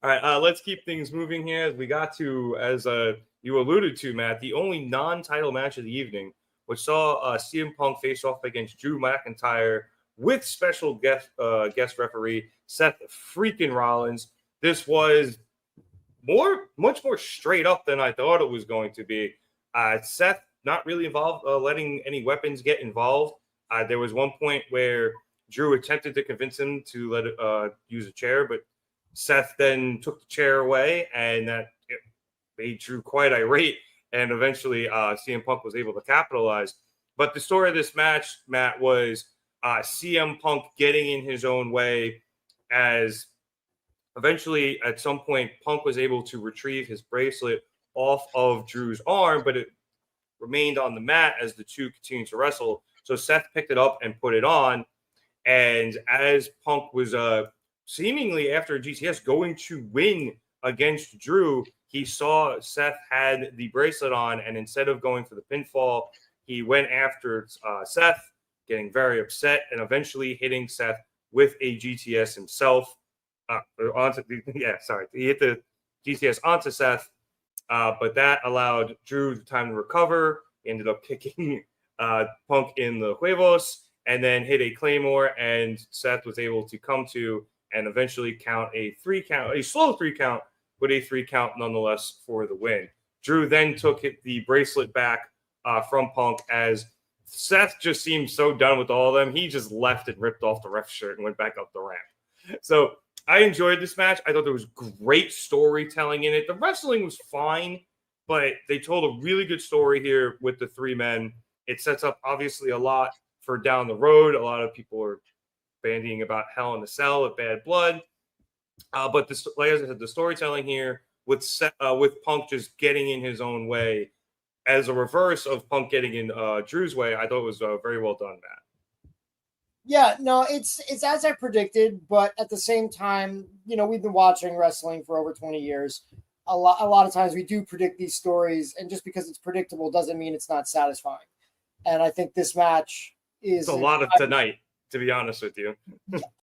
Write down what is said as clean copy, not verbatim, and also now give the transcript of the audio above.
All right, let's keep things moving here as we got to, as you alluded to, Matt, the only non-title match of the evening, which saw CM Punk face off against Drew McIntyre with special guest referee Seth freaking Rollins. This was much more straight up than I thought it was going to be. Seth not really involved, letting any weapons get involved. There was one point where Drew attempted to convince him to let it use a chair, but Seth then took the chair away, and that made Drew quite irate. And eventually, CM Punk was able to capitalize. But the story of this match, Matt, was CM Punk getting in his own way, as eventually, at some point, Punk was able to retrieve his bracelet off of Drew's arm, but it remained on the mat as the two continued to wrestle. So Seth picked it up and put it on. And as Punk was seemingly after GTS going to win against Drew, he saw Seth had the bracelet on, and instead of going for the pinfall, he went after Seth, getting very upset, and eventually hitting Seth with a GTS himself. He hit the GTS onto Seth, but that allowed Drew the time to recover. He ended up kicking Punk in the huevos, and then hit a Claymore, and Seth was able to come to and eventually count a slow 3 count, but a 3 count nonetheless for the win. Drew then took the bracelet back from Punk, as Seth just seemed so done with all of them. He just left and ripped off the ref shirt and went back up the ramp. So I enjoyed this match. I thought there was great storytelling in it. The wrestling was fine, but they told a really good story here with the 3 men. It sets up obviously a lot for down the road. A lot of people are bandying about Hell in a Cell with Bad Blood. But like I said, the storytelling here with Punk just getting in his own way, as a reverse of Punk getting in Drew's way, I thought it was very well done, Matt. Yeah, no, it's as I predicted, but at the same time, we've been watching wrestling for over 20 years. A lot of times we do predict these stories, and just because it's predictable doesn't mean it's not satisfying. And I think this match is a lot of tonight, to be honest with you.